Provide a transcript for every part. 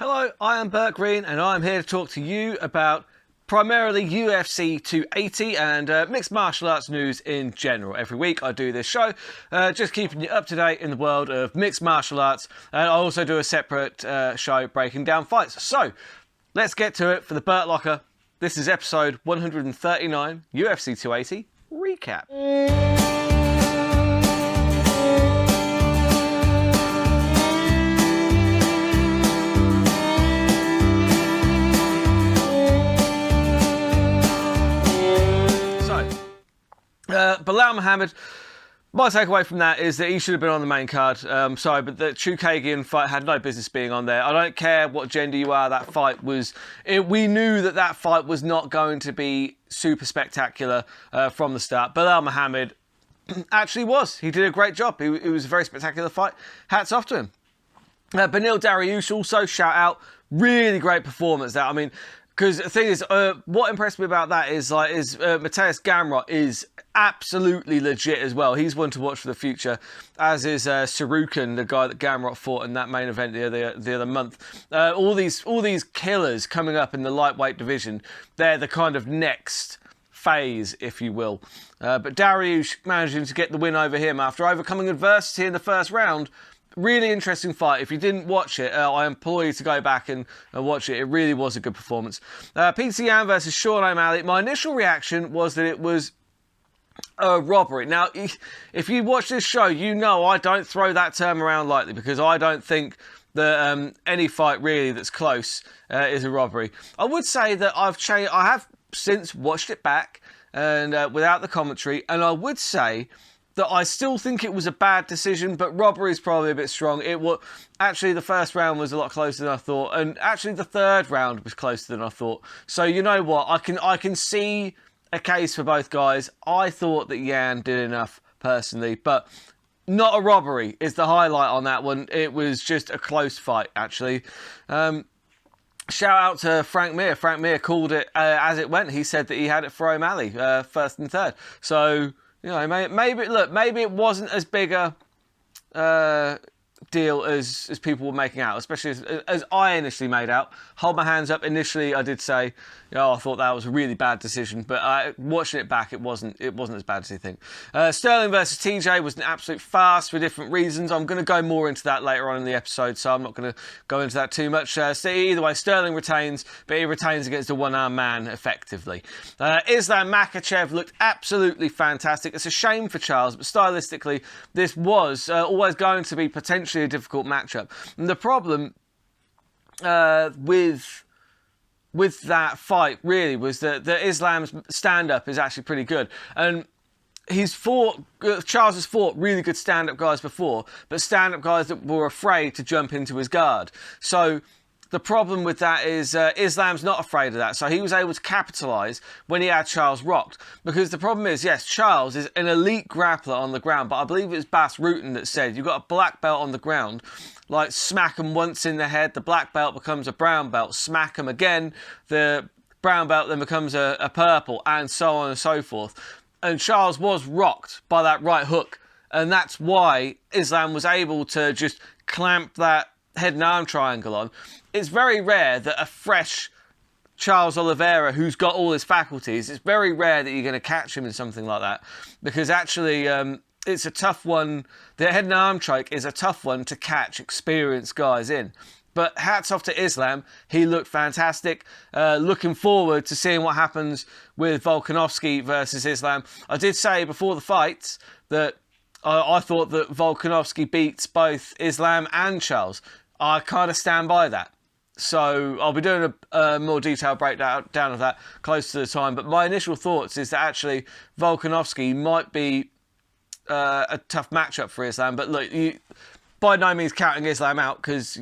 Hello, I am Burt Green and I'm here to talk to you about primarily UFC 280 and mixed martial arts news in general. Every week I do this show, just keeping you up to date in the world of mixed martial arts, and I also do a separate show breaking down fights. So, let's get to it for the Burt Locker. This is episode 139, UFC 280 recap. Bilal Muhammad, my takeaway from that is that he should have been on the main card. Sorry, but the Chookagian fight had no business being on there. I don't care what gender you are, that fight was... we knew that fight was not going to be super spectacular from the start. Bilal Muhammad actually was. He did a great job. It was a very spectacular fight. Hats off to him. Beneil Dariush also, shout out. Really great performance. That, I mean... Because the thing is, what impressed me about that is Mateusz Gamrot is absolutely legit as well. He's one to watch for the future, as is Sarukan, the guy that Gamrot fought in that main event the other month. All these killers coming up in the lightweight division, they're the kind of next phase, if you will. But Dariush managing to get the win over him after overcoming adversity in the first round. Really interesting fight. If you didn't watch it, I implore you to go back and watch it. It really was a good performance. Peter Yan versus Sean O'Malley. My initial reaction was that it was a robbery. Now, if you watch this show, you know I don't throw that term around lightly because I don't think that any fight really that's close is a robbery. I would say that I have since watched it back and without the commentary, and I would say that I still think it was a bad decision, but robbery is probably a bit strong. Actually, the first round was a lot closer than I thought, and actually the third round was closer than I thought. So you know what? I can see a case for both guys. I thought that Yan did enough personally, but not a robbery is the highlight on that one. It was just a close fight, actually. Shout out to Frank Mir. Frank Mir called it as it went. He said that he had it for O'Malley, first and third. So... You know, maybe it wasn't as big a deal as people were making out, especially as I initially made out. Hold my hands up. Initially, I did say, I thought that was a really bad decision, but watching it back, it wasn't as bad as you think. Sterling versus TJ was an absolute farce for different reasons. I'm going to go more into that later on in the episode, so I'm not going to go into that too much. So either way, Sterling retains, but he retains against a one-armed man effectively. Islam Makhachev looked absolutely fantastic. It's a shame for Charles, but stylistically, this was always going to be potentially a difficult matchup. And the problem with that fight really was that Islam's stand-up is actually pretty good. And Charles has fought really good stand-up guys before, but stand-up guys that were afraid to jump into his guard. So the problem with that is Islam's not afraid of that. So he was able to capitalise when he had Charles rocked. Because the problem is, yes, Charles is an elite grappler on the ground, but I believe it was Bas Rutten that said, you've got a black belt on the ground, like smack him once in the head, the black belt becomes a brown belt, smack him again, the brown belt then becomes a purple, and so on and so forth. And Charles was rocked by that right hook. And that's why Islam was able to just clamp that head and arm triangle on. It's very rare that a fresh Charles Oliveira, who's got all his faculties, it's very rare that you're going to catch him in something like that. Because actually, it's a tough one. The head and arm strike is a tough one to catch experienced guys in. But hats off to Islam. He looked fantastic. Looking forward to seeing what happens with Volkanovski versus Islam. I did say before the fight that I thought that Volkanovski beats both Islam and Charles. I kind of stand by that. So I'll be doing a more detailed breakdown of that close to the time. But my initial thoughts is that actually Volkanovski might be a tough matchup for Islam. But look, by no means counting Islam out, because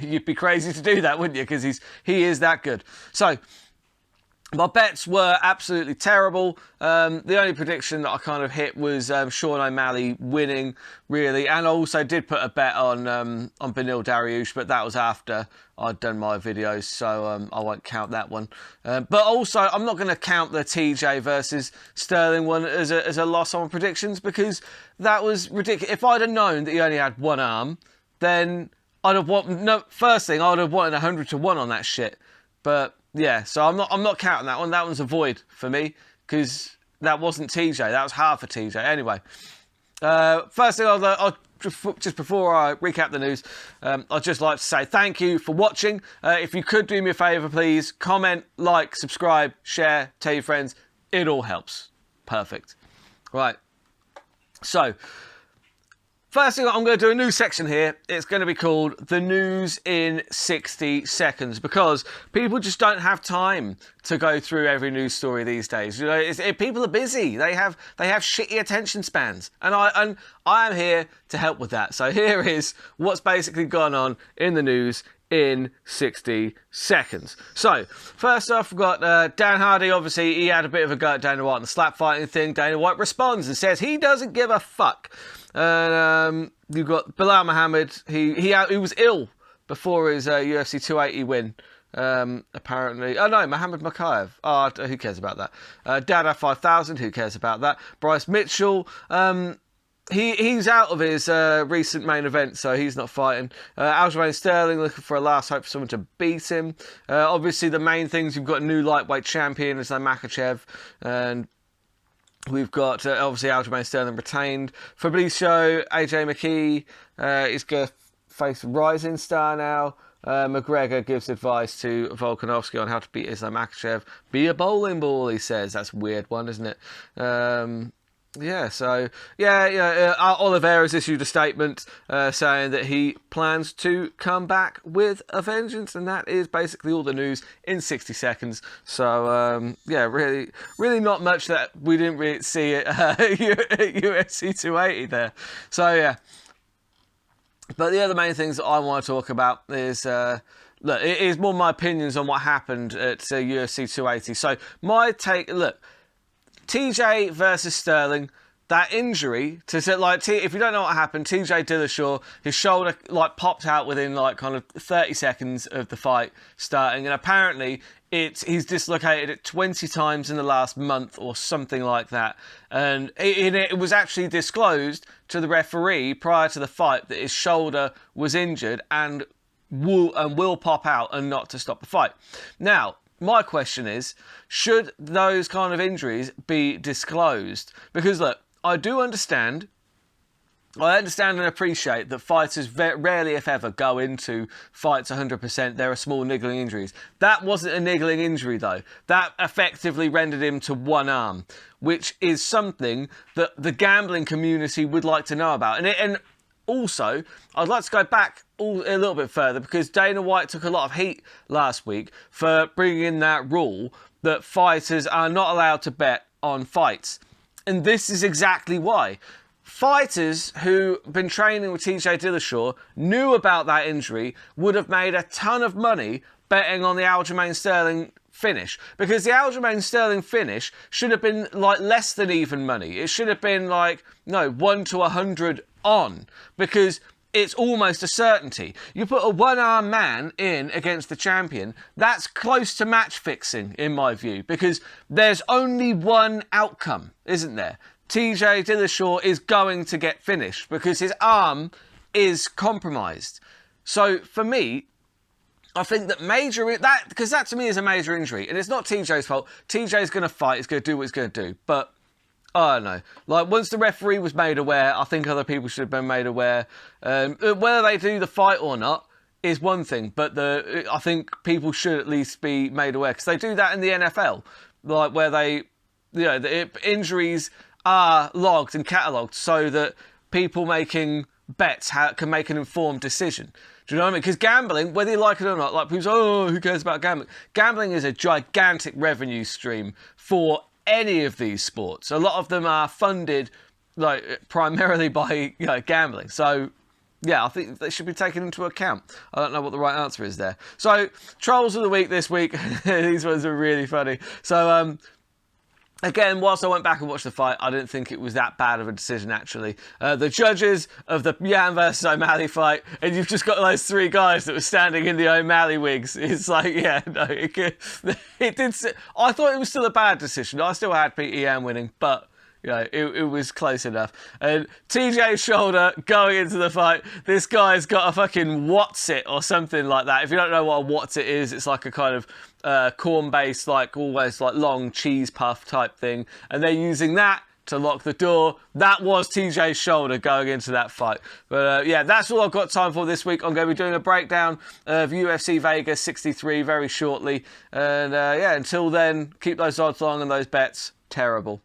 you'd be crazy to do that, wouldn't you? Because he is that good. So my bets were absolutely terrible. The only prediction that I kind of hit was Sean O'Malley winning, really. And I also did put a bet on Beneil Dariush, but that was after I'd done my videos, so I won't count that one. But also, I'm not going to count the TJ versus Sterling one as a loss on predictions, because that was ridiculous. If I'd have known that he only had one arm, then first thing, I would have wanted 100 to 1 on that shit. But yeah, so I'm not counting that one. That one's a void for me, because that wasn't TJ. That was hard for TJ. Anyway, first thing I'll just before I recap the news, I'd just like to say thank you for watching. If you could do me a favour, please comment, like, subscribe, share, tell your friends. It all helps. Perfect. Right. So, first thing, I'm going to do a new section here. It's going to be called The News in 60 Seconds, because people just don't have time to go through every news story these days. You know, people are busy. They have shitty attention spans, and I am here to help with that. So here is what's basically gone on in the news in 60 seconds. So, first off, we've got Dan Hardy. Obviously, he had a bit of a go at Dana White on the slap fighting thing. Dana White responds and says he doesn't give a fuck. And you've got Bilal Muhammad. He was ill before his UFC 280 win. Apparently. Oh no, Muhammad Makayev. Oh, who cares about that? Dada 5000. Who cares about that? Bryce Mitchell. He's out of his recent main event, so he's not fighting. Aljamain Sterling looking for a last hope for someone to beat him. Obviously, the main things, you've got a new lightweight champion, Islam Makhachev, and we've got, obviously, Aljamain Sterling retained. Fabricio, AJ McKee is going to face Rising Star now. McGregor gives advice to Volkanovski on how to beat Islam Makhachev. Be a bowling ball, he says. That's a weird one, isn't it? Oliveira's issued a statement saying that he plans to come back with a vengeance, and that is basically all the news in 60 seconds. So, really not much that we didn't really see at UFC 280 there. So, yeah. But the other main things that I want to talk about is... look, it is more my opinions on what happened at UFC 280. So, my take... Look... TJ versus Sterling, that injury, if you don't know what happened, TJ Dillashaw, his shoulder popped out within kind of 30 seconds of the fight starting, and apparently he's dislocated it 20 times in the last month or something like that. And it was actually disclosed to the referee prior to the fight that his shoulder was injured and will pop out and not to stop the fight. Now, my question is, should those kind of injuries be disclosed? Because, look, I understand and appreciate that fighters rarely, if ever, go into fights 100%. There are small niggling injuries. That wasn't a niggling injury, though. That effectively rendered him to one arm, which is something that the gambling community would like to know about. And also, I'd like to go back a little bit further, because Dana White took a lot of heat last week for bringing in that rule that fighters are not allowed to bet on fights. And this is exactly why. Fighters who've been training with TJ Dillashaw knew about that injury, would have made a ton of money betting on the Aljamain Sterling finish, because the Aljamain Sterling finish should have been less than even money. It should have been 1 to 100 on, because it's almost a certainty. You put a one-armed man in against the champion, that's close to match fixing, in my view, because there's only one outcome, isn't there? TJ Dillashaw is going to get finished because his arm is compromised. So for me, I think that because that to me is a major injury, and it's not TJ's fault. TJ's going to fight, he's going to do what he's going to do, but I don't know. Once the referee was made aware, I think other people should have been made aware. Whether they do the fight or not is one thing, but I think people should at least be made aware, because they do that in the NFL, where the injuries are logged and catalogued so that people making bets can make an informed decision. Do you know what I mean? Because gambling, whether you like it or not, people say, oh, who cares about gambling? Gambling is a gigantic revenue stream for any of these sports. A lot of them are funded primarily by gambling. So yeah, I think they should be taken into account. I don't know what the right answer is there. So trolls of the week this week. These ones are really funny. So again, whilst I went back and watched the fight, I didn't think it was that bad of a decision, actually. The judges of the Yan versus O'Malley fight, and you've just got those three guys that were standing in the O'Malley wigs. It's it did. I thought it was still a bad decision. I still had Peter Yan winning, but Yeah, it was close enough. And TJ's shoulder going into the fight, this guy's got a fucking what's it or something like that. If you don't know what a what's it is, it's like a kind of corn-based, like almost like long cheese puff type thing. And they're using that to lock the door. That was TJ's shoulder going into that fight. But yeah, that's all I've got time for this week. I'm going to be doing a breakdown of UFC Vegas 63 very shortly. And yeah, until then, keep those odds long and those bets terrible.